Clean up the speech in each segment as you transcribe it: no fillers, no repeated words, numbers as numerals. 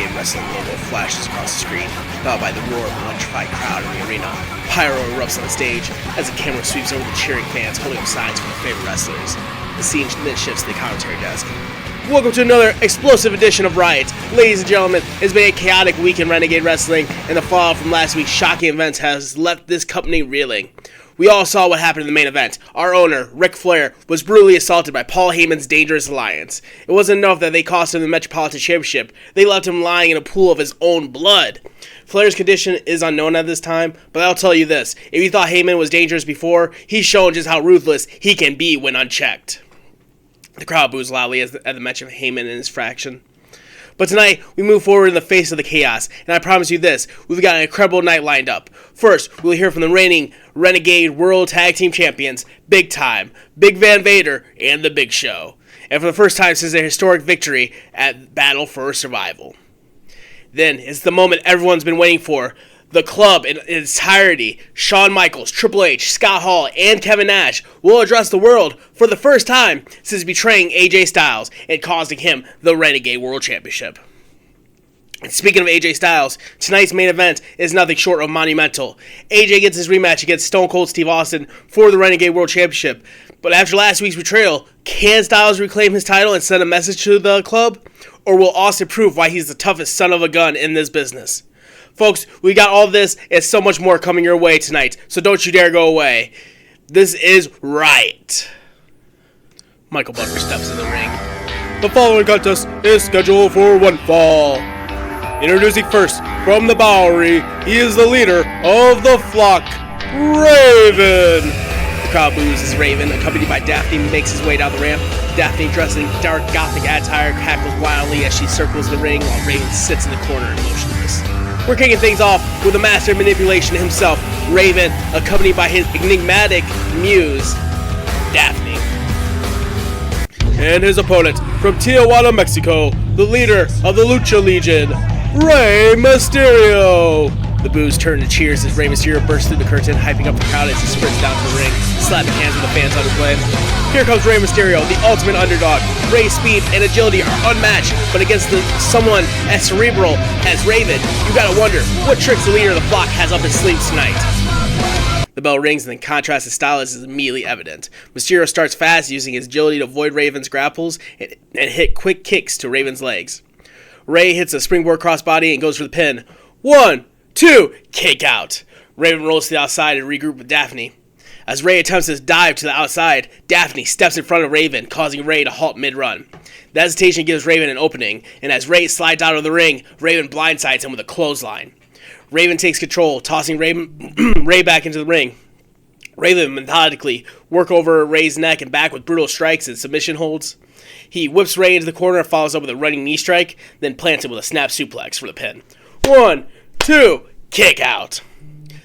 Renegade Wrestling logo flashes across the screen, followed by the roar of an electrified crowd in the arena. Pyro erupts on the stage as the camera sweeps over the cheering fans holding up signs for their favorite wrestlers. The scene then shifts to the commentary desk. Welcome to another explosive edition of Riot. Ladies and gentlemen, it's been a chaotic week in Renegade Wrestling, and the fallout from last week's shocking events has left this company reeling. We all saw what happened in the main event. Our owner, Ric Flair, was brutally assaulted by Paul Heyman's Dangerous Alliance. It wasn't enough that they cost him the Metropolitan Championship, they left him lying in a pool of his own blood. Flair's condition is unknown at this time, but I'll tell you this. If you thought Heyman was dangerous before, he's shown just how ruthless he can be when unchecked. The crowd boos loudly at the mention of Heyman and his faction. But tonight, we move forward in the face of the chaos, and I promise you this, we've got an incredible night lined up. First, we'll hear from the reigning Renegade World Tag Team Champions, Big Time, Big Van Vader, and The Big Show. And for the first time since their historic victory at Battle for Survival. Then, it's the moment everyone's been waiting for. The club in its entirety, Shawn Michaels, Triple H, Scott Hall, and Kevin Nash will address the world for the first time since betraying AJ Styles and costing him the Renegade World Championship. And speaking of AJ Styles, tonight's main event is nothing short of monumental. AJ gets his rematch against Stone Cold Steve Austin for the Renegade World Championship. But after last week's betrayal, can Styles reclaim his title and send a message to the club? Or will Austin prove why he's the toughest son of a gun in this business? Folks, we got all this and so much more coming your way tonight, so don't you dare go away. This is Riot. Michael Butler steps in the ring. The following contest is scheduled for one fall. Introducing first, from the Bowery, he is the leader of the flock, Raven. The crowd boos as Raven, accompanied by Daphne, makes his way down the ramp. Daphne, dressed in dark gothic attire, cackles wildly as she circles the ring while Raven sits in the corner motionless. We're kicking things off with the master of manipulation himself, Raven, accompanied by his enigmatic muse, Daphne. And his opponent, from Tijuana, Mexico, the leader of the Lucha Legion, Rey Mysterio. The boos turn to cheers as Rey Mysterio bursts through the curtain, hyping up the crowd as he sprints down to the ring, slapping hands with the fans on his way. Here comes Rey Mysterio, the ultimate underdog. Rey's speed and agility are unmatched, but against someone as cerebral as Raven, you gotta wonder what tricks the leader of the flock has up his sleeves tonight. The bell rings and the contrast in style is immediately evident. Mysterio starts fast, using his agility to avoid Raven's grapples and hit quick kicks to Raven's legs. Rey hits a springboard crossbody and goes for the pin. 1, 2, kick out. Raven rolls to the outside and regroup with Daphne. As Rey attempts to dive to the outside, Daphne steps in front of Raven, causing Rey to halt mid-run. The hesitation gives Raven an opening, and as Rey slides out of the ring, Raven blindsides him with a clothesline. Raven takes control, tossing Rey back into the ring. Raven methodically works over Rey's neck and back with brutal strikes and submission holds. He whips Rey into the corner and follows up with a running knee strike, then plants him with a snap suplex for the pin. 1, 2, kick out.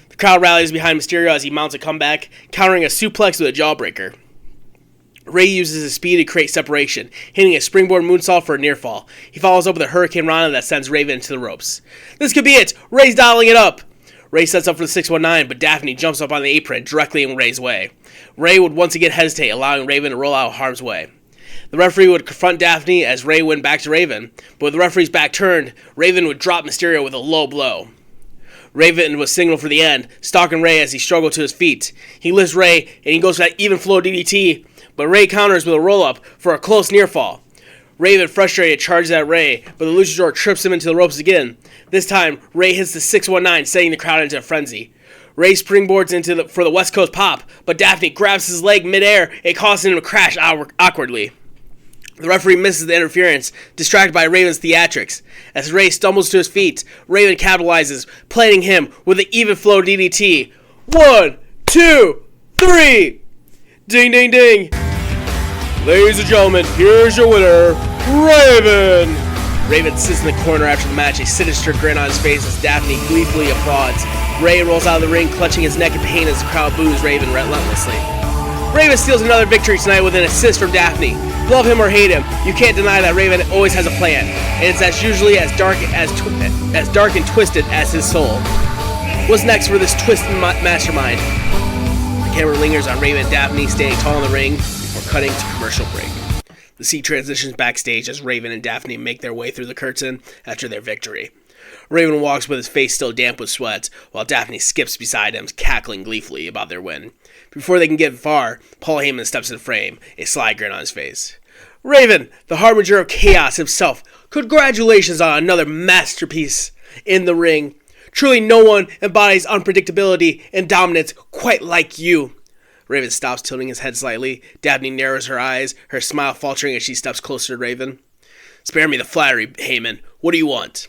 The crowd rallies behind Mysterio as he mounts a comeback, countering a suplex with a jawbreaker. Rey uses his speed to create separation, hitting a springboard moonsault for a near fall. He follows up with a Hurricane Rana that sends Raven into the ropes. This could be it! Rey's dialing it up! Rey sets up for the 619, but Daphne jumps up on the apron directly in Rey's way. Rey would once again hesitate, allowing Raven to roll out of harm's way. The referee would confront Daphne as Rey went back to Raven, but with the referee's back turned, Raven would drop Mysterio with a low blow. Raven was signaled for the end, stalking Rey as he struggled to his feet. He lifts Rey, and he goes for that even flow DDT, but Rey counters with a roll-up for a close near fall. Raven, frustrated, charges at Rey, but the Luchador trips him into the ropes again. This time, Rey hits the 619, setting the crowd into a frenzy. Rey springboards for the West Coast pop, but Daphne grabs his leg midair and causes him to crash awkwardly. The referee misses the interference, distracted by Raven's theatrics. As Rey stumbles to his feet, Raven capitalizes, planting him with an even flow DDT. 1, 2, 3! Ding, ding, ding! Ladies and gentlemen, here's your winner, Raven! Raven sits in the corner after the match, a sinister grin on his face as Daphne gleefully applauds. Rey rolls out of the ring, clutching his neck in pain as the crowd boos Raven relentlessly. Raven steals another victory tonight with an assist from Daphne. Love him or hate him, you can't deny that Raven always has a plan, and it's as usually as dark and twisted as his soul. What's next for this twisted mastermind? The camera lingers on Raven and Daphne staying tall in the ring before cutting to commercial break. The scene transitions backstage as Raven and Daphne make their way through the curtain after their victory. Raven walks with his face still damp with sweat, while Daphne skips beside him, cackling gleefully about their win. Before they can get far, Paul Heyman steps in the frame, a sly grin on his face. Raven, the harbinger of chaos himself, congratulations on another masterpiece in the ring. Truly no one embodies unpredictability and dominance quite like you. Raven stops, tilting his head slightly. Daphne narrows her eyes, her smile faltering as she steps closer to Raven. Spare me the flattery, Heyman. What do you want?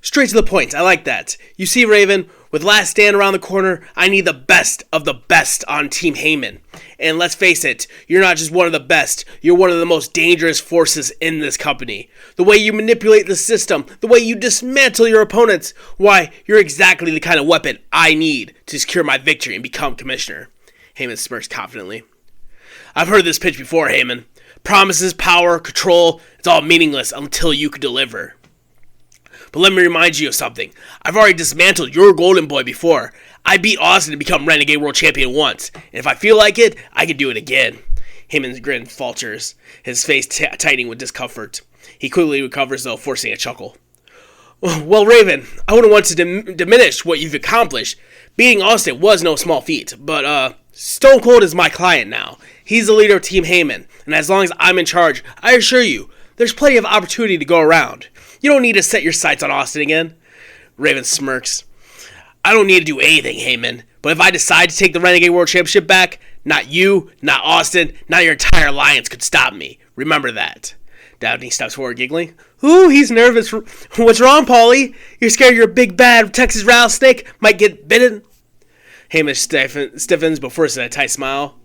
Straight to the point. I like that. You see, Raven, with Last Stand around the corner, I need the best of the best on Team Heyman. And let's face it, you're not just one of the best. You're one of the most dangerous forces in this company. The way you manipulate the system, the way you dismantle your opponents, why, you're exactly the kind of weapon I need to secure my victory and become commissioner. Heyman smirks confidently. I've heard this pitch before, Heyman. Promises, power, control, it's all meaningless until you can deliver. But let me remind you of something. I've already dismantled your golden boy before. I beat Austin to become Renegade World Champion once, and if I feel like it, I can do it again. Heyman's grin falters, his face tightening with discomfort. He quickly recovers, though, forcing a chuckle. Well, Raven, I wouldn't want to diminish what you've accomplished. Beating Austin was no small feat, but, Stone Cold is my client now. He's the leader of Team Heyman, and as long as I'm in charge, I assure you, there's plenty of opportunity to go around. You don't need to set your sights on Austin again. Raven smirks. I don't need to do anything, Heyman, but if I decide to take the Renegade World Championship back, not you, not Austin, not your entire alliance could stop me. Remember that. Daphne steps forward, giggling. Ooh, he's nervous. What's wrong, Paulie? You're scared your big bad Texas rattlesnake might get bitten? Heyman stiffens but forces a tight smile.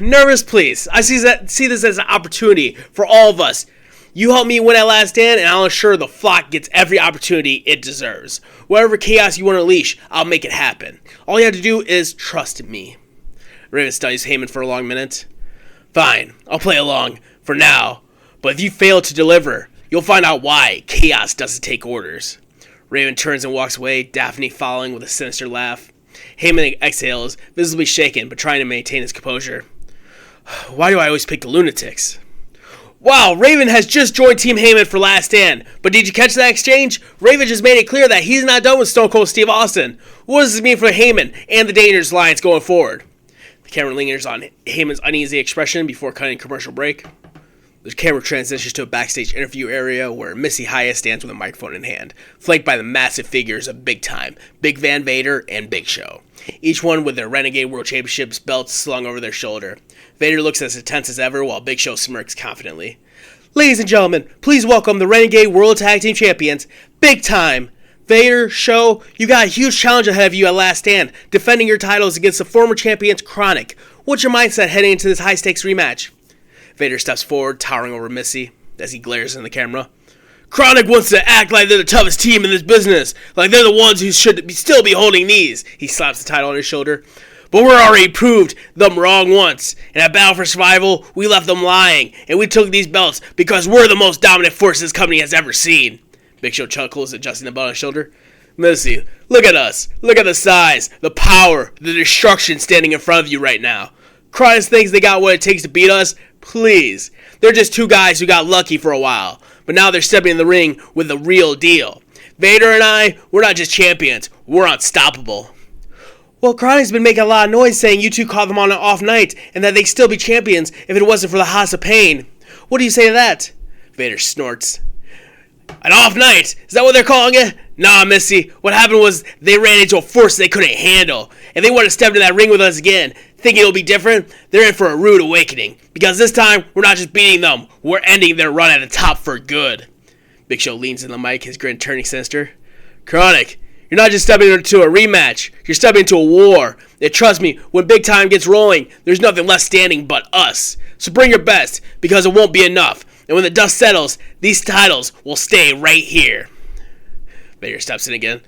Nervous, please. I see this as an opportunity for all of us. You help me win at Last Stand, and I'll ensure the flock gets every opportunity it deserves. Whatever chaos you want to unleash, I'll make it happen. All you have to do is trust me. Raven studies Heyman for a long minute. Fine, I'll play along for now, but if you fail to deliver, you'll find out why chaos doesn't take orders. Raven turns and walks away, Daphne following with a sinister laugh. Heyman exhales, visibly shaken, but trying to maintain his composure. Why do I always pick the lunatics? Wow, Raven has just joined Team Heyman for Last Stand. But did you catch that exchange? Raven just made it clear that he's not done with Stone Cold Steve Austin. What does this mean for Heyman and the Dangerous Alliance going forward? The camera lingers on Heyman's uneasy expression before cutting commercial break. The camera transitions to a backstage interview area where Missy Hyatt stands with a microphone in hand, flanked by the massive figures of Big Time, Big Van Vader, and Big Show, each one with their Renegade World Championships belts slung over their shoulder. Vader looks as tense as ever, while Big Show smirks confidently. Ladies and gentlemen, please welcome the Renegade World Tag Team Champions, Big Time. Vader, Show, you got a huge challenge ahead of you at Last Stand, defending your titles against the former champions KroniK. What's your mindset heading into this high-stakes rematch? Vader steps forward, towering over Missy, as he glares in the camera. KroniK wants to act like they're the toughest team in this business, like they're the ones who should still be holding these. He slaps the title on his shoulder. But we're already proved them wrong once. In that battle for survival, we left them lying, and we took these belts because we're the most dominant force this company has ever seen. Big Show chuckles, adjusting the belt on his shoulder. Missy, look at us. Look at the size, the power, the destruction standing in front of you right now. KroniK thinks they got what it takes to beat us? Please. They're just two guys who got lucky for a while, but now they're stepping in the ring with the real deal. Vader and I, we're not just champions, we're unstoppable. Well, KroniK's been making a lot of noise saying you two caught them on an off night and that they'd still be champions if it wasn't for the House of Pain. What do you say to that? Vader snorts. An off night? Is that what they're calling it? Nah, Missy. What happened was they ran into a force they couldn't handle. If they want to step into that ring with us again, thinking it'll be different, they're in for a rude awakening. Because this time, we're not just beating them, we're ending their run at the top for good. Big Show leans in the mic, his grin turning sinister. KroniK, you're not just stepping into a rematch, you're stepping into a war. And trust me, when Big Time gets rolling, there's nothing left standing but us. So bring your best, because it won't be enough. And when the dust settles, these titles will stay right here. Vader steps in again.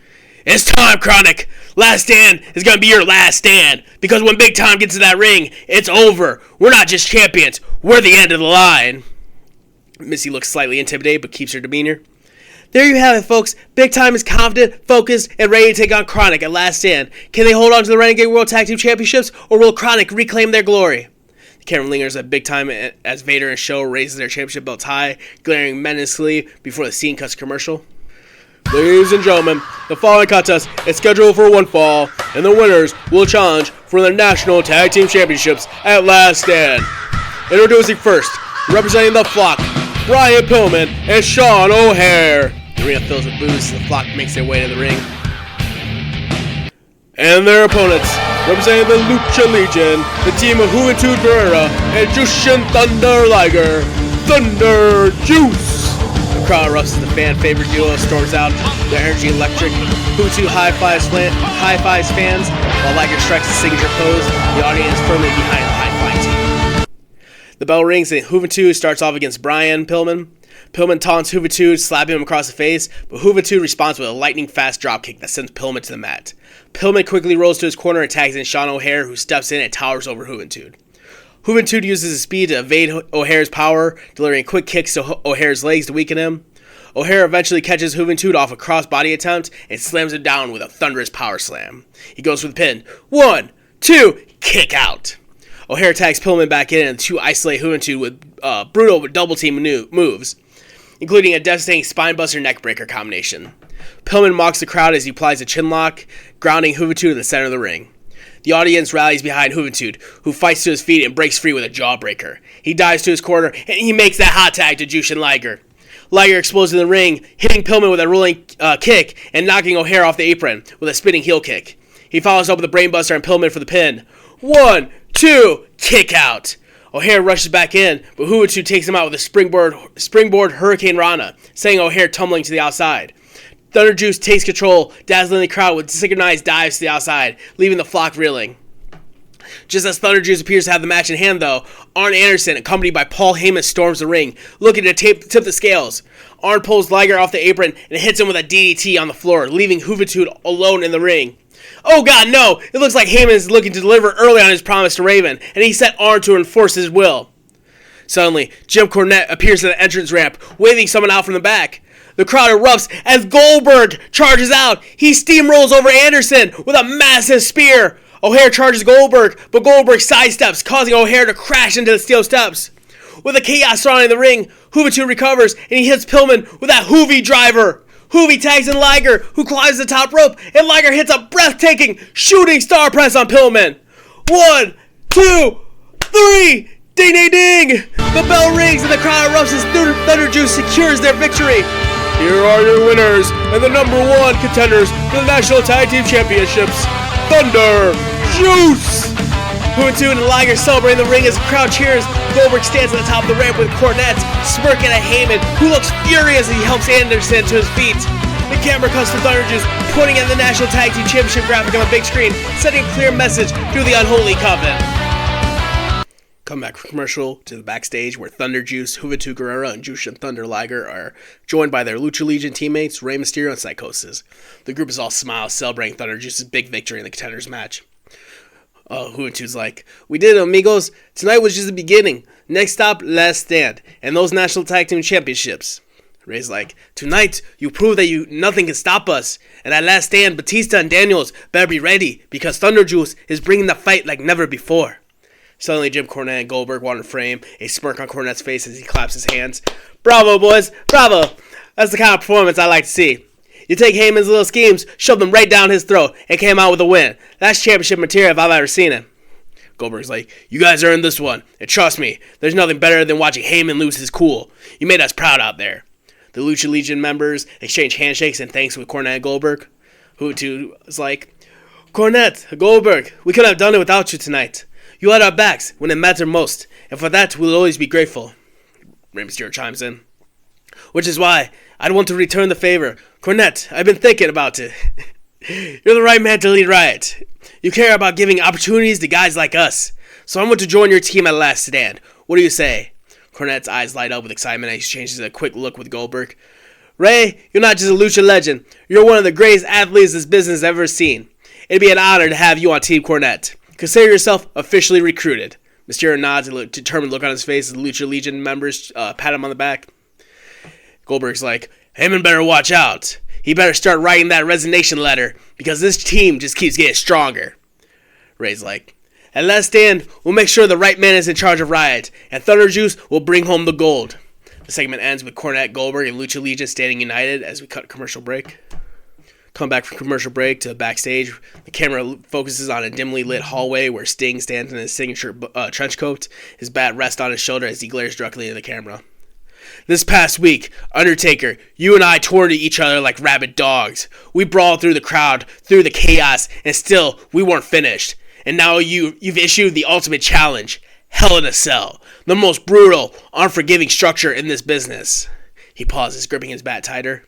It's time, KroniK. Last Stand is going to be your last stand. Because when Big Time gets to that ring, it's over. We're not just champions. We're the end of the line. Missy looks slightly intimidated, but keeps her demeanor. There you have it, folks. Big Time is confident, focused, and ready to take on KroniK at Last Stand. Can they hold on to the Renegade World Tag Team Championships, or will KroniK reclaim their glory? The Camera lingers at big time as Vader and Show raises their championship belts high, glaring menacingly before the scene cuts commercial. Ladies and gentlemen, the following contest is scheduled for one fall, and the winners will challenge for the National Tag Team Championships at Last Stand. Introducing first, representing the Flock, Brian Pillman and Shawn O'Haire. The arena fills with boos as the Flock makes their way to the ring. And their opponents, representing the Lucha Legion, the team of Juventud Guerrera and Jushin Thunder Liger, Thunder Juice. The crowd erupts as the fan-favorite duo storms out, their energy electric. Juventud high-fives fans, while Liger strikes his signature pose, the audience firmly behind the high-flying team. The bell rings and Juventud starts off against Brian Pillman. Pillman taunts Juventud, slapping him across the face, but Juventud responds with a lightning-fast dropkick that sends Pillman to the mat. Pillman quickly rolls to his corner and tags in Shawn O'Haire, who steps in and towers over Juventud. Juventud uses his speed to evade O'Haire's power, delivering quick kicks to O'Haire's legs to weaken him. O'Haire eventually catches Juventud off a cross-body attempt and slams him down with a thunderous power slam. He goes for the pin. 1, 2, kick out. O'Haire tags Pillman back in and the two isolate Juventud with brutal double-team moves, including a devastating spinebuster neckbreaker combination. Pillman mocks the crowd as he applies a chinlock, grounding Juventud in the center of the ring. The audience rallies behind Juventud, who fights to his feet and breaks free with a jawbreaker. He dives to his corner, and he makes that hot tag to Jushin Liger. Liger explodes in the ring, hitting Pillman with a rolling kick and knocking O'Haire off the apron with a spinning heel kick. He follows up with a brainbuster on Pillman for the pin. 1, 2, kick out. O'Haire rushes back in, but Juventud takes him out with a springboard Hurricane Rana, sending O'Haire tumbling to the outside. Thunder Juice takes control, dazzling the crowd with synchronized dives to the outside, leaving the Flock reeling. Just as Thunder Juice appears to have the match in hand, though, Arn Anderson, accompanied by Paul Heyman, storms the ring, looking to tip the scales. Arn pulls Liger off the apron and hits him with a DDT on the floor, leaving Juventud alone in the ring. Oh god, no! It looks like Heyman is looking to deliver early on his promise to Raven, and he set Arn to enforce his will. Suddenly, Jim Cornette appears at the entrance ramp, waving someone out from the back. The crowd erupts as Goldberg charges out. He steamrolls over Anderson with a massive spear. O'Haire charges Goldberg, but Goldberg sidesteps, causing O'Haire to crash into the steel steps. With the chaos surrounding the ring, Juventud recovers, and he hits Pillman with that Hoovy driver. Hoovy tags in Liger, who climbs the top rope, and Liger hits a breathtaking shooting star press on Pillman. 1, 2, 3, ding, ding, ding! The bell rings and the crowd erupts as Thunder Juice secures their victory. Here are your winners and the number 1 contenders for the National Tag Team Championships, Thunder Juice! Juventud and Liger celebrate in the ring as the crowd cheers. Goldberg stands at the top of the ramp with Cornette, smirking at Heyman, who looks furious as he helps Anderson to his feet. The camera cuts to Thunder Juice, pointing at the National Tag Team Championship graphic on the big screen, sending a clear message through the unholy coven. Come back from commercial to the backstage where Thunder Juice, Juventud Guerrera, and Jushin Thunder Liger are joined by their Lucha Legion teammates, Rey Mysterio and Psychosis. The group is all smiles, celebrating Thunder Juice's big victory in the contenders match. Juventud's like, "We did it, amigos. Tonight was just the beginning. Next stop, Last Stand, and those National Tag Team Championships." Rey's like, "Tonight, you prove that nothing can stop us. And at Last Stand, Batista and Daniels better be ready, because Thunder Juice is bringing the fight like never before." Suddenly, Jim Cornette and Goldberg want to frame, a smirk on Cornette's face as he claps his hands. "Bravo, boys, bravo. That's the kind of performance I like to see. You take Heyman's little schemes, shove them right down his throat, and came out with a win. That's championship material if I've ever seen it." Goldberg's like, "You guys earned this one, and trust me, there's nothing better than watching Heyman lose his cool. You made us proud out there." The Lucha Legion members exchange handshakes and thanks with Cornette and Goldberg. Juventud is like, "Cornette, Goldberg, we couldn't have done it without you tonight. You had our backs when it mattered most, and for that we'll always be grateful." Rey Mysterio chimes in. "Which is why I'd want to return the favor. Cornette, I've been thinking about it. You're the right man to lead Riot. You care about giving opportunities to guys like us. So I want to join your team at Last Stand. What do you say?" Cornette's eyes light up with excitement as he changes a quick look with Goldberg. "Ray, you're not just a lucha legend. You're one of the greatest athletes this business has ever seen. It'd be an honor to have you on Team Cornette. Consider yourself officially recruited." Mysterio nods, a determined look on his face as the Lucha Legion members pat him on the back. Goldberg's like, "Heyman better watch out. He better start writing that resignation letter, because this team just keeps getting stronger." Ray's like, At last stand, we'll make sure the right man is in charge of Riot, and Thunder Juice will bring home the gold. The segment ends with Cornette, Goldberg, and Lucha Legion standing united as we cut a commercial break. Come back from commercial break to backstage. The camera focuses on a dimly lit hallway where Sting stands in his signature trench coat. His bat rests on his shoulder as he glares directly into the camera. This past week, Undertaker, you and I tore to each other like rabid dogs. We brawled through the crowd, through the chaos, and still, we weren't finished. And now you've issued the ultimate challenge, Hell in a Cell, the most brutal, unforgiving structure in this business. He pauses, gripping his bat tighter.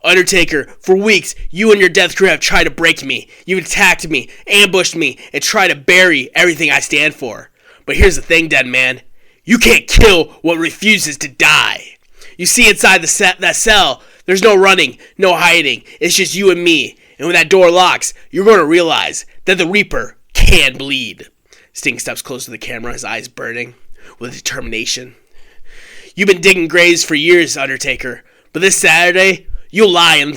Undertaker, for weeks, you and your death crew have tried to break me. You've attacked me, ambushed me, and tried to bury everything I stand for. But here's the thing, dead man. You can't kill what refuses to die. You see inside that cell, there's no running, no hiding. It's just you and me. And when that door locks, you're going to realize that the Reaper can bleed. Sting steps close to the camera, his eyes burning with determination. You've been digging graves for years, Undertaker, but this Saturday, you'll lie in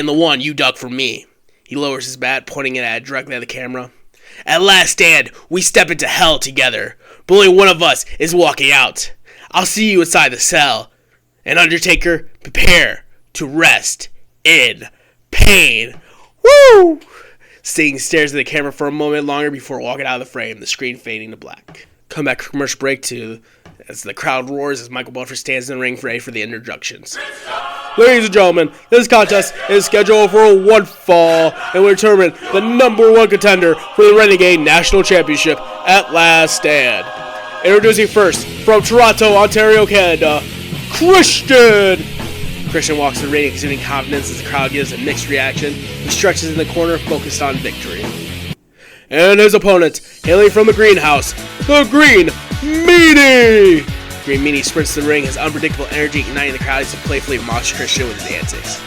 the one you dug for me. He lowers his bat, pointing it directly at the camera. At last stand, we step into hell together, but only one of us is walking out. I'll see you inside the cell. And Undertaker, prepare to rest in pain. Woo! Sting stares at the camera for a moment longer before walking out of the frame, the screen fading to black. Come back from commercial break as the crowd roars as Michael Buffer stands in the ring ready for the introductions. Ladies and gentlemen, this contest is scheduled for one fall and will determine the number one contender for the Renegade National Championship at Last Stand. Introducing first, from Toronto, Ontario, Canada, Christian! Christian walks the ring exuding confidence as the crowd gives a mixed reaction. He stretches in the corner, focused on victory. And his opponent, hailing from the greenhouse, the Green Meanie! Green Meanie sprints to the ring, his unpredictable energy igniting the crowd as he playfully mocks Christian with his antics.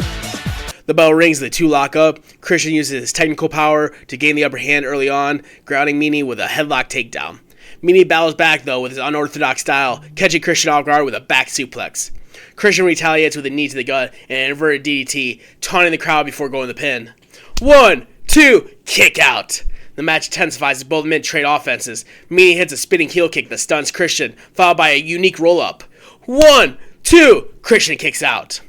The bell rings, the two lock up. Christian uses his technical power to gain the upper hand early on, grounding Meanie with a headlock takedown. Meanie battles back though with his unorthodox style, catching Christian off guard with a back suplex. Christian retaliates with a knee to the gut and an inverted DDT, taunting the crowd before going to the pin. 1, 2, kick out! The match intensifies as both men trade offenses. Meanie hits a spinning heel kick that stuns Christian, followed by a unique roll-up. 1, 2, Christian kicks out.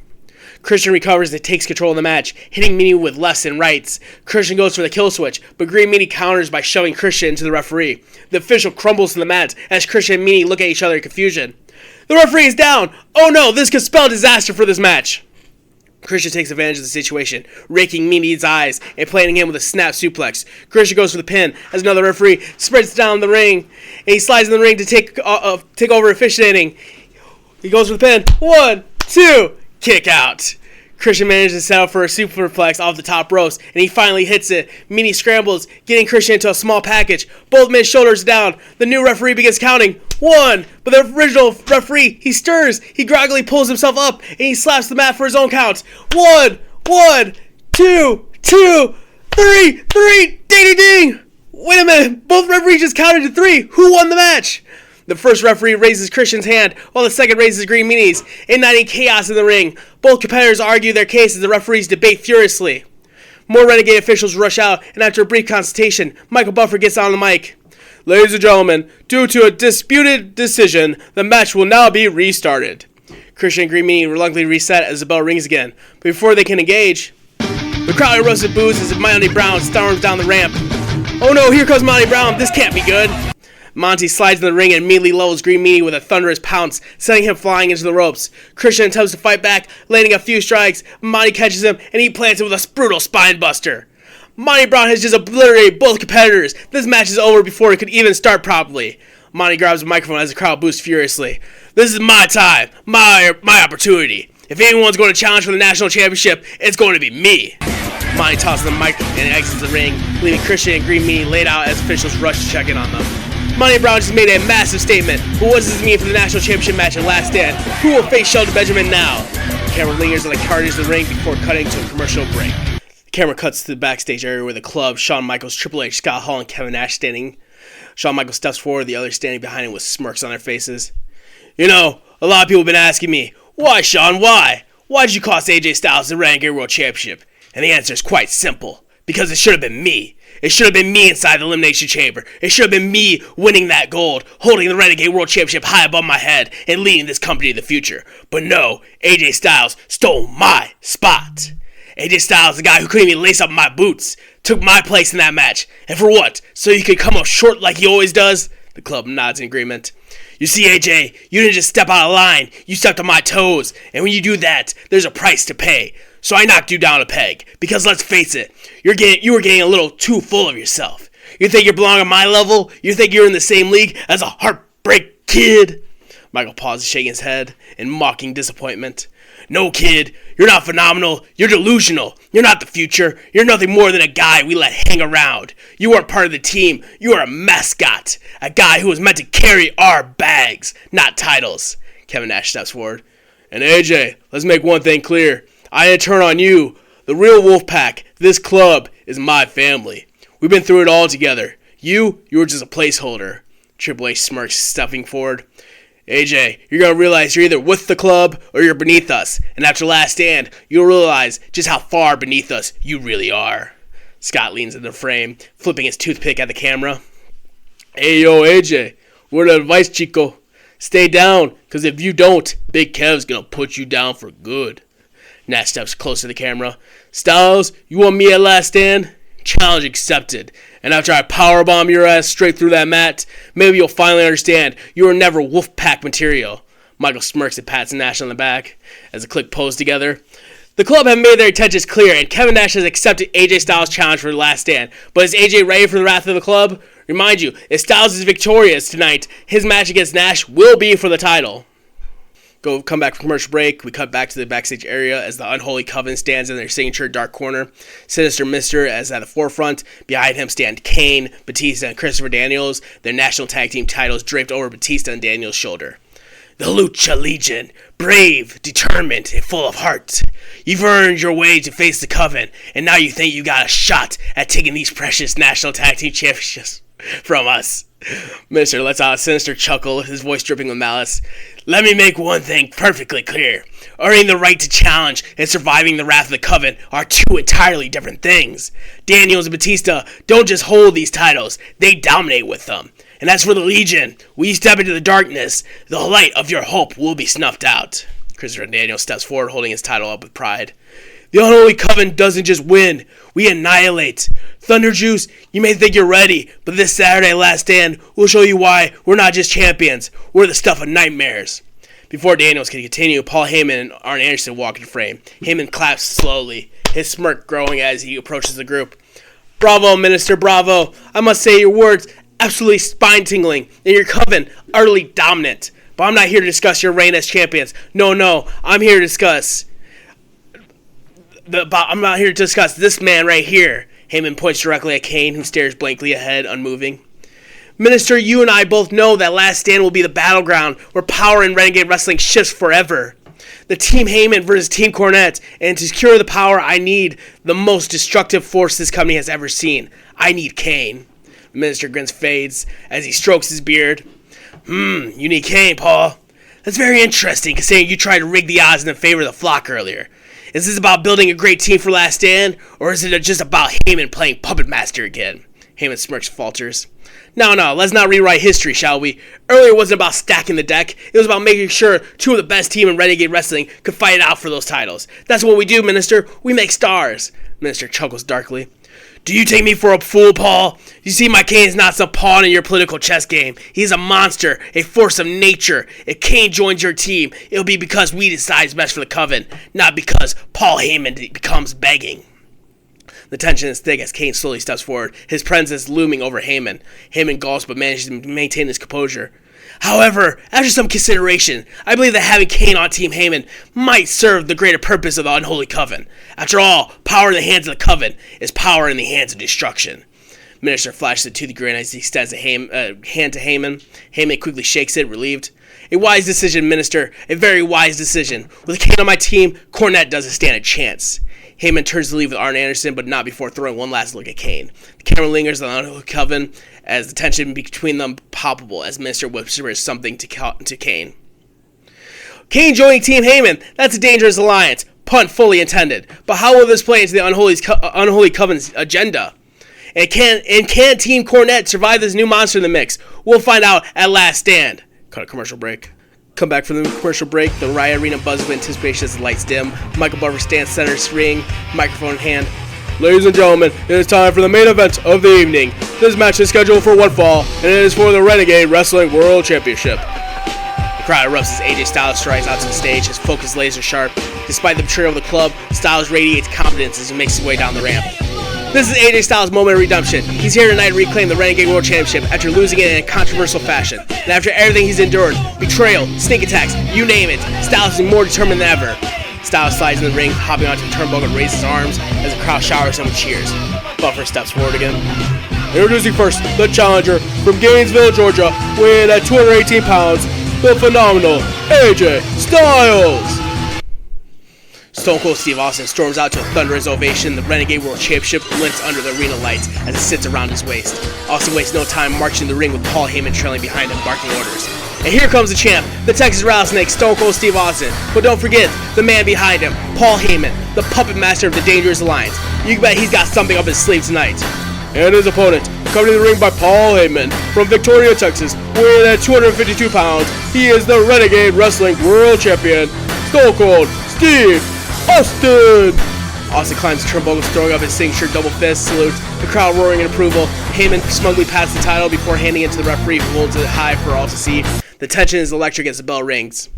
Christian recovers and takes control of the match, hitting Meanie with lefts and rights. Christian goes for the kill switch, but Green Meanie counters by shoving Christian into the referee. The official crumbles to the mat as Christian and Meanie look at each other in confusion. The referee is down! Oh no, this could spell disaster for this match! Christian takes advantage of the situation, raking Meanie's eyes and planting him with a snap suplex. Christian goes for the pin as another referee sprints down the ring, and he slides in the ring to take over officiating. He goes for the pin. 1, 2, kick out. Christian manages to set up for a superplex off the top ropes, and he finally hits it. Meanie scrambles, getting Christian into a small package. Both men's shoulders down. The new referee begins counting. 1, but the original referee, he stirs. He groggily pulls himself up, and he slaps the mat for his own count. 1, 1, 2, 2, 3, 3, ding, ding, ding. Wait a minute, both referees just counted to 3. Who won the match? The first referee raises Christian's hand, while the second raises Green Meanie's, igniting chaos in the ring. Both competitors argue their case as the referees debate furiously. More Renegade officials rush out, and after a brief consultation, Michael Buffer gets on the mic. Ladies and gentlemen, due to a disputed decision, the match will now be restarted. Christian and Green Meanie reluctantly reset as the bell rings again, but before they can engage, the crowd erupts with boos as Monty Brown storms down the ramp. Oh no, here comes Monty Brown, this can't be good. Monty slides in the ring and immediately levels Green Meanie with a thunderous pounce, sending him flying into the ropes. Christian attempts to fight back, landing a few strikes. Monty catches him, and he plants it with a brutal spine buster. Monty Brown has just obliterated both competitors. This match is over before it could even start properly. Monty grabs the microphone as the crowd boos furiously. This is my time, my opportunity. If anyone's going to challenge for the national championship, it's going to be me. Monty tosses the mic and exits the ring, leaving Christian and Green Meanie laid out as officials rush to check in on them. Monty Brown just made a massive statement, but what does this mean for the national championship match at Last Stand? Who will face Shelton Benjamin now? The camera lingers on the carnage of the ring before cutting to a commercial break. The camera cuts to the backstage area where the Club, Shawn Michaels, Triple H, Scott Hall, and Kevin Nash standing. Shawn Michaels steps forward, the others standing behind him with smirks on their faces. You know, a lot of people have been asking me, why Shawn, why? Why did you cost AJ Styles the Renegade World Championship? And the answer is quite simple. because it should have been me. It should have been me inside the Elimination Chamber. It should have been me winning that gold, holding the Renegade World Championship high above my head, and leading this company to the future. But no, AJ Styles stole my spot. AJ Styles, the guy who couldn't even lace up my boots, took my place in that match. And for what? So he could come up short like he always does? The club nods in agreement. You see, AJ, you didn't just step out of line. You stepped on my toes. And when you do that, there's a price to pay. So I knocked you down a peg. Because let's face it, you were getting a little too full of yourself. You think you belong on my level? You think you're in the same league as a heartbreak kid? Michael pauses, shaking his head in mocking disappointment. No, kid, you're not phenomenal. You're delusional. You're not the future. You're nothing more than a guy we let hang around. You aren't part of the team. You are a mascot. A guy who was meant to carry our bags, not titles. Kevin Nash steps forward. And AJ, let's make one thing clear. I didn't turn on you. The real Wolfpack, this club, is my family. We've been through it all together. You were just a placeholder. Triple H smirks, stepping forward. AJ, you're going to realize you're either with the club or you're beneath us. And after Last Stand, you'll realize just how far beneath us you really are. Scott leans in the frame, flipping his toothpick at the camera. Hey, yo, AJ, word of advice, Chico. Stay down, because if you don't, Big Kev's going to put you down for good. Nash steps close to the camera. Styles, you want me at Last Stand? Challenge accepted. And after I powerbomb your ass straight through that mat, maybe you'll finally understand you were never Wolfpack material. Michael smirks and pats Nash on the back as the clique pose together. The club have made their intentions clear, and Kevin Nash has accepted AJ Styles' challenge for the Last Stand. But is AJ ready for the wrath of the club? Remind you, if Styles is victorious tonight, his match against Nash will be for the title. Come back from commercial break. We cut back to the backstage area as the Unholy Coven stands in their signature dark corner. Sinister Mister is at the forefront. Behind him stand Kane, Batista, and Christopher Daniels, their national tag team titles draped over Batista and Daniels' shoulder. The Lucha Legion, brave, determined, and full of heart. You've earned your way to face the Coven, and now you think you got a shot at taking these precious national tag team championships from us. Mister lets out a sinister chuckle, his voice dripping with malice. Let me make one thing perfectly clear. Earning the right to challenge and surviving the wrath of the Coven are two entirely different things. Daniels and Batista don't just hold these titles, they dominate with them. And as for the Legion, when you step into the darkness, the light of your hope will be snuffed out. Christopher Daniels steps forward, holding his title up with pride. The Unholy Coven doesn't just win, we annihilate. Thunder Juice, you may think you're ready, but this Saturday Last Stand will show you why we're not just champions, we're the stuff of nightmares. Before Daniels can continue, Paul Heyman and Arn Anderson walk in frame. Heyman claps slowly, his smirk growing as he approaches the group. Bravo, Minister, bravo. I must say your words absolutely spine-tingling, and your Coven utterly dominant. But I'm not here to discuss your reign as champions. No, I'm here to discuss... I'm not here to discuss this man right here. Heyman points directly at Kane, who stares blankly ahead, unmoving. Minister, you and I both know that Last Stand will be the battleground where power in Renegade Wrestling shifts forever. The Team Heyman versus Team Cornette, and to secure the power I need, the most destructive force this company has ever seen. I need Kane. The Minister grins fades as he strokes his beard. You need Kane, Paul. That's very interesting, considering you tried to rig the odds in favor of the flock earlier. Is this about building a great team for Last Stand, or is it just about Heyman playing Puppet Master again? Heyman smirks, falters. No, let's not rewrite history, shall we? Earlier wasn't about stacking the deck. It was about making sure two of the best team in Renegade Wrestling could fight it out for those titles. That's what we do, Minister. We make stars. Minister chuckles darkly. Do you take me for a fool, Paul? You see, my Kane's not some pawn in your political chess game. He's a monster, a force of nature. If Kane joins your team, it'll be because we decide is best for the Coven, not because Paul Heyman becomes begging. The tension is thick as Kane slowly steps forward, his presence looming over Heyman. Heyman gulps but manages to maintain his composure. However, after some consideration, I believe that having Kane on Team Heyman might serve the greater purpose of the Unholy Coven. After all, power in the hands of the Coven is power in the hands of destruction. Minister flashes a toothy grin as he extends a hand to Heyman. Heyman quickly shakes it, relieved. A wise decision, Minister. A very wise decision. With Kane on my team, Cornette doesn't stand a chance. Heyman turns to leave with Arn Anderson, but not before throwing one last look at Kane. The camera lingers on the Unholy Coven as the tension between them palpable as Minister whispers something to Kane. Kane joining Team Heyman, that's a dangerous alliance. Pun fully intended. But how will this play into the Unholy Covenant's agenda? And can Team Cornette survive this new monster in the mix? We'll find out at Last Stand. Cut a commercial break. Come back from the commercial break. The Riot Arena buzzes with anticipation as the lights dim. Michael Buffer stands center ring, microphone in hand. Ladies and gentlemen, it is time for the main event of the evening. This match is scheduled for one fall, and it is for the Renegade Wrestling World Championship. The crowd erupts as AJ Styles strides out to the stage, his focus laser sharp. Despite the betrayal of the club, Styles radiates confidence as he makes his way down the ramp. This is AJ Styles' moment of redemption. He's here tonight to reclaim the Renegade World Championship after losing it in a controversial fashion. And after everything he's endured, betrayal, sneak attacks, you name it, Styles is more determined than ever. Styles slides in the ring, hopping onto the turnbuckle and raises his arms as the crowd showers him with cheers. Buffer steps forward again. Introducing first, the challenger from Gainesville, Georgia, weighing at 218 pounds, the phenomenal AJ Styles! Stone Cold Steve Austin storms out to a thunderous ovation. The Renegade World Championship glints under the arena lights as it sits around his waist. Austin wastes no time marching in the ring with Paul Heyman trailing behind him, barking orders. And here comes the champ, the Texas Rattlesnake, Stone Cold Steve Austin. But don't forget, the man behind him, Paul Heyman, the puppet master of the Dangerous Alliance. You can bet he's got something up his sleeve tonight. And his opponent, coming to the ring by Paul Heyman, from Victoria, Texas, weighing at 252 pounds, he is the Renegade Wrestling World Champion, Stone Cold Steve Austin! Austin climbs the turnbuckles, throwing up his signature double fist salute, the crowd roaring in approval. Heyman smugly passes the title before handing it to the referee, who holds it high for all to see. The tension is electric as the bell rings.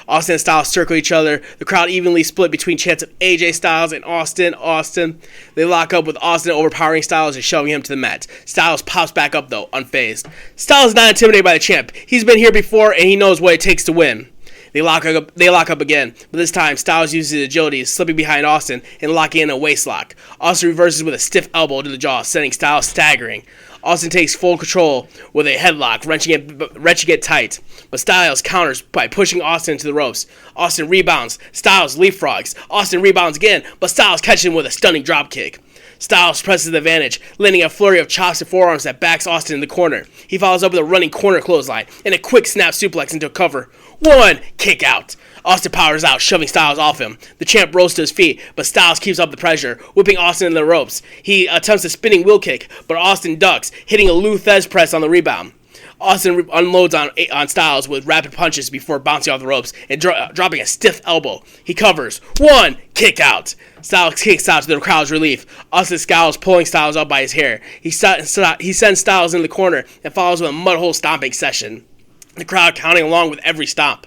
Austin and Styles circle each other, the crowd evenly split between chants of AJ Styles and Austin. They lock up with Austin overpowering Styles and shoving him to the mat. Styles pops back up though, unfazed. Styles is not intimidated by the champ. He's been here before and he knows what it takes to win. They lock up again, but this time Styles uses his agility, slipping behind Austin and locking in a waist lock. Austin reverses with a stiff elbow to the jaw, sending Styles staggering. Austin takes full control with a headlock, wrenching it tight, but Styles counters by pushing Austin into the ropes. Austin rebounds, Styles leapfrogs. Austin rebounds again, but Styles catches him with a stunning dropkick. Styles presses the advantage, landing a flurry of chops and forearms that backs Austin in the corner. He follows up with a running corner clothesline and a quick snap suplex into a cover. One kick out. Austin powers out, shoving Styles off him. The champ rolls to his feet, but Styles keeps up the pressure, whipping Austin into the ropes. He attempts a spinning wheel kick, but Austin ducks, hitting a Lou Thez press on the rebound. Austin unloads on Styles with rapid punches before bouncing off the ropes and dropping a stiff elbow. He covers. One kick out. Styles kicks out to the crowd's relief. Austin scowls, pulling Styles up by his hair. He sends Styles in the corner and follows with a mudhole stomping session, the crowd counting along with every stomp.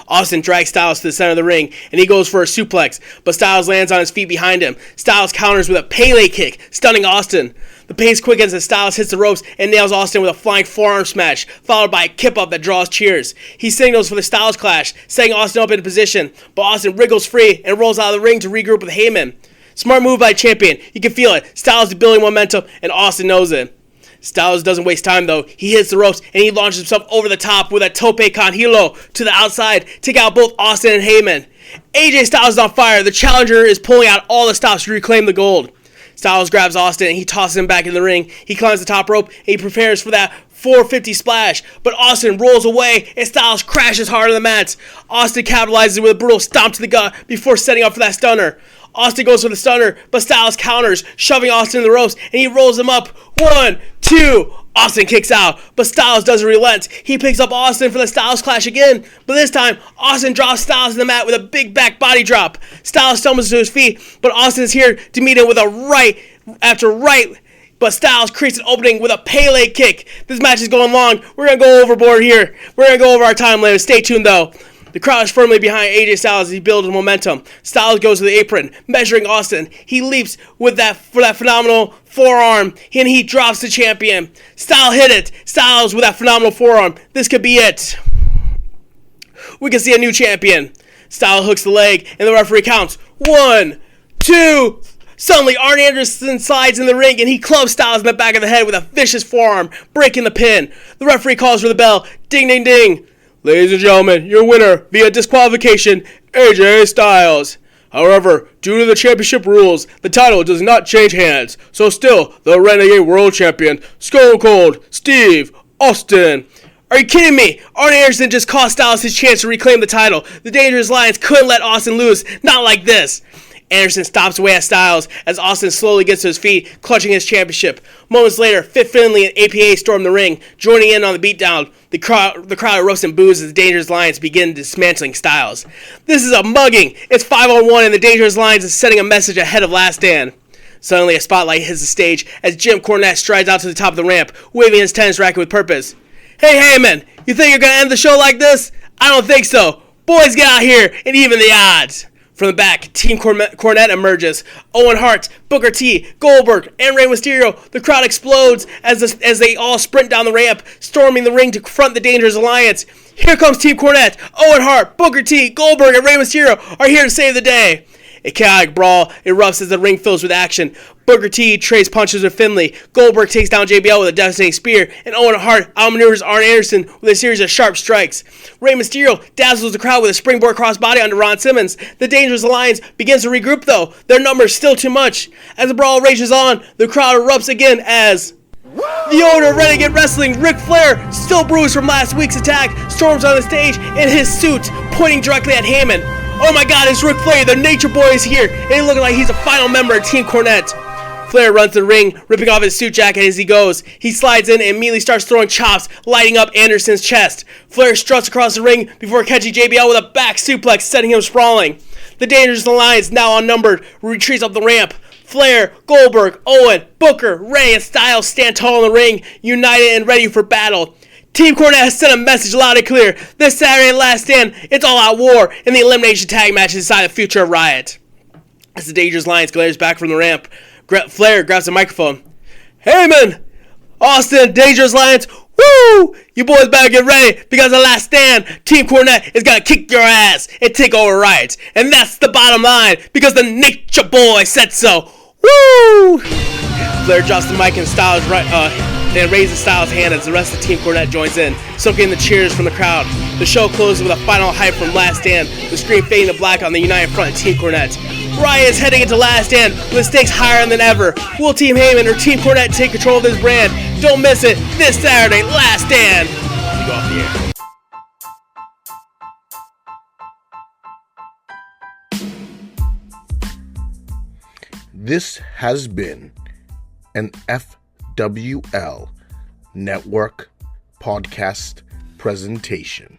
Austin drags Styles to the center of the ring, and he goes for a suplex, but Styles lands on his feet behind him. Styles counters with a Pele kick, stunning Austin. The pace quickens as Styles hits the ropes and nails Austin with a flying forearm smash, followed by a kip-up that draws cheers. He signals for the Styles Clash, setting Austin up into position, but Austin wriggles free and rolls out of the ring to regroup with Heyman. Smart move by champion. You can feel it. Styles is building momentum, and Austin knows it. Styles doesn't waste time though. He hits the ropes and he launches himself over the top with a tope con hilo to the outside, take out both Austin and Heyman. AJ Styles is on fire. The challenger is pulling out all the stops to reclaim the gold. Styles grabs Austin and he tosses him back in the ring. He climbs the top rope and he prepares for that 450 splash, but Austin rolls away and Styles crashes hard on the mats. Austin capitalizes with a brutal stomp to the gut before setting up for that stunner. Austin goes for the stunner, but Styles counters, shoving Austin in the ropes, and he rolls him up. 1, 2. Austin kicks out, but Styles doesn't relent. He picks up Austin for the Styles Clash again, but this time, Austin drops Styles in the mat with a big back body drop. Styles stumbles to his feet, but Austin is here to meet him with a right after right, but Styles creates an opening with a Pele kick. This match is going long. We're going to go overboard here. We're going to go over our time limit. Stay tuned, though. The crowd is firmly behind AJ Styles as he builds momentum. Styles goes to the apron, measuring Austin. He leaps for that phenomenal forearm, and he drops the champion. Styles hit it. Styles with that phenomenal forearm. This could be it. We can see a new champion. Styles hooks the leg, and the referee counts. 1, 2. Suddenly, Arn Anderson slides in the ring, and he clubs Styles in the back of the head with a vicious forearm, breaking the pin. The referee calls for the bell. Ding, ding, ding. Ladies and gentlemen, your winner via disqualification, AJ Styles. However, due to the championship rules, the title does not change hands, so still the Renegade World Champion, Stone Cold Steve Austin. Are you kidding me? Arn Anderson just cost Styles his chance to reclaim the title. The Dangerous Alliance couldn't let Austin lose. Not like this. Anderson stops away at Styles as Austin slowly gets to his feet, clutching his championship. Moments later, Fit Finlay and APA storm the ring, joining in on the beatdown. The crowd erupts and boos as the Dangerous Alliance begin dismantling Styles. This is a mugging. It's 5-on-1 and the Dangerous Alliance is sending a message ahead of Last Stand. Suddenly, a spotlight hits the stage as Jim Cornette strides out to the top of the ramp, waving his tennis racket with purpose. Hey, Heyman, you think you're going to end the show like this? I don't think so. Boys, get out here and even the odds. From the back, Team Cornette emerges. Owen Hart, Booker T, Goldberg, and Rey Mysterio. The crowd explodes as they all sprint down the ramp, storming the ring to confront the Dangerous Alliance. Here comes Team Cornette. Owen Hart, Booker T, Goldberg, and Rey Mysterio are here to save the day. A chaotic brawl erupts as the ring fills with action. Booker T trades punches with Finlay. Goldberg takes down JBL with a devastating spear, and Owen Hart outmaneuvers Arn Anderson with a series of sharp strikes. Rey Mysterio dazzles the crowd with a springboard crossbody onto Ron Simmons. The Dangerous Alliance begins to regroup though. Their numbers still too much. As the brawl rages on, the crowd erupts again as the owner of Renegade Wrestling, Ric Flair, still bruised from last week's attack, storms on the stage in his suit, pointing directly at Heyman. Oh my god, it's Ric Flair, the Nature Boy is here, and he's looking like he's a final member of Team Cornette. Flair runs to the ring, ripping off his suit jacket as he goes. He slides in and immediately starts throwing chops, lighting up Anderson's chest. Flair struts across the ring before catching JBL with a back suplex, sending him sprawling. The Dangerous Alliance, now outnumbered, retreats up the ramp. Flair, Goldberg, Owen, Booker, Rey, and Styles stand tall in the ring, united and ready for battle. Team Cornette has sent a message loud and clear. This Saturday at Last Stand, it's all out war, and the elimination tag match decide the future of Riot. As the Dangerous Alliance glares back from the ramp, Flair grabs the microphone. Heyman, Austin, Dangerous Alliance, woo! You boys better get ready, because at Last Stand, Team Cornette is gonna kick your ass and take over Riot. And that's the bottom line, because the Nature Boy said so. Woo! Flair drops the mic and Styles and raises Styles' hand as the rest of Team Cornette joins in, soaking in the cheers from the crowd. The show closes with a final hype from Last Stand, the screen fading to black on the united front of Team Cornette. Riot is heading into Last Stand with the stakes higher than ever. Will Team Heyman or Team Cornette take control of this brand? Don't miss it this Saturday, Last Stand. We go off the air. This has been an FWL Network podcast presentation.